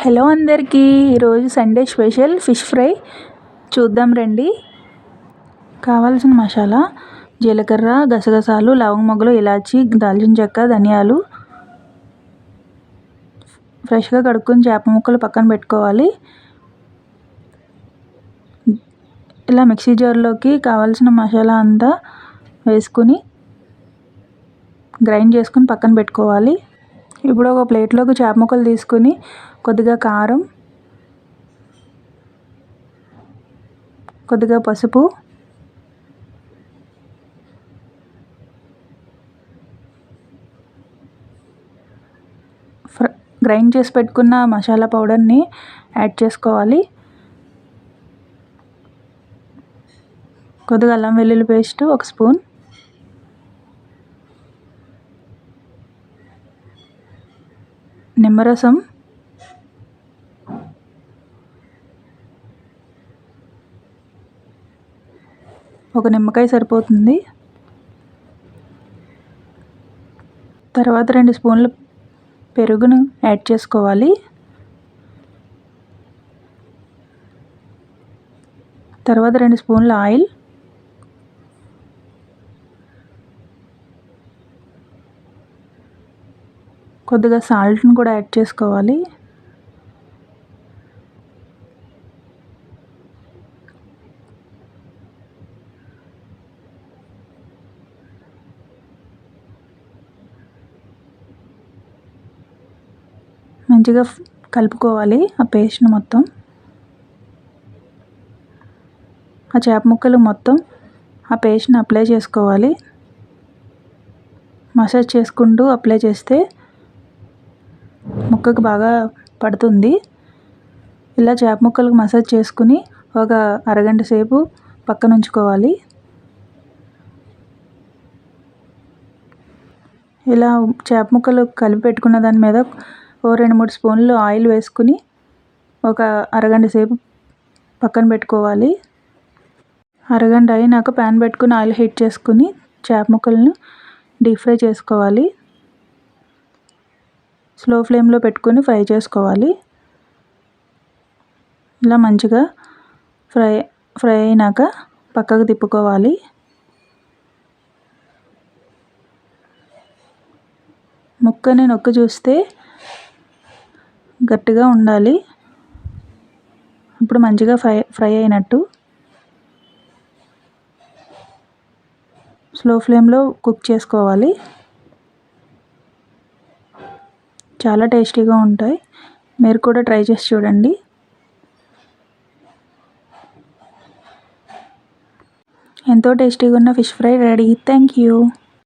Hello అందరికీ, ఈరోజు Sunday special fish fry చూద్దాం రండి. కావాల్సిన మసాలా: జీలకర్ర, గసగసాలు, లవంగ మొగ్గలు, ఇలాచి, దాల్చిన చెక్క, ధనియాలు. ఫ్రెష్గా కడుక్కుని చేప ముక్కలు పక్కన పెట్టుకోవాలి. ఇలా మిక్సీ జార్లోకి కావాల్సిన మసాలా అంతా వేసుకుని గ్రైండ్ చేసుకుని పక్కన పెట్టుకోవాలి. ఇప్పుడు ఒక ప్లేట్లోకి చేప ముక్కలు తీసుకుని కొద్దిగా కారం, కొద్దిగా పసుపు, గ్రైండ్ చేసి పెట్టుకున్న మసాలా పౌడర్ని యాడ్ చేసుకోవాలి. కొద్దిగా అల్లం వెల్లుల్లి పేస్ట్ 1 స్పూన్, నిమ్మరసం, ఒక నిమ్మకాయ సరిపోతుంది. తర్వాత 2 స్పూన్ల పెరుగును యాడ్ చేసుకోవాలి. తర్వాత 2 స్పూన్ల ఆయిల్, కొద్దిగా సాల్ట్ని కూడా యాడ్ చేసుకోవాలి. మంచిగా కలుపుకోవాలి ఆ పేస్ట్ని మొత్తం. ఆ చేప ముక్కలు మొత్తం ఆ పేస్ట్ని అప్లై చేసుకోవాలి. మసాజ్ చేసుకుంటూ అప్లై చేస్తే ముక్కకు బాగా పడుతుంది. ఇలా చేప ముక్కలకు మసాజ్ చేసుకుని ఒక అరగంట సేపు పక్కన ఉంచుకోవాలి. ఇలా చేప ముక్కలు కలిపి పెట్టుకున్న దాని మీద 2-3 స్పూన్లు ఆయిల్ వేసుకుని ఒక అరగంట సేపు పక్కన పెట్టుకోవాలి. అరగంట అయినాక ప్యాన్ పెట్టుకుని ఆయిల్ హీట్ చేసుకుని చేప ముక్కలను డీప్ ఫ్రై చేసుకోవాలి. స్లో ఫ్లేమ్లో పెట్టుకుని ఫ్రై చేసుకోవాలి. ఇలా మంచిగా ఫ్రై అయినాక పక్కకు తిప్పుకోవాలి. ముక్కని నొక్కి చూస్తే గట్టిగా ఉండాలి. ఇప్పుడు మంచిగా ఫ్రై అయినట్టు. స్లో ఫ్లేమ్లో కుక్ చేసుకోవాలి. చాలా టేస్టీగా ఉంటాయి. మీరు కూడా ట్రై చేసి చూడండి. ఎంతో టేస్టీగా ఉన్న fish fry ready. Thank you.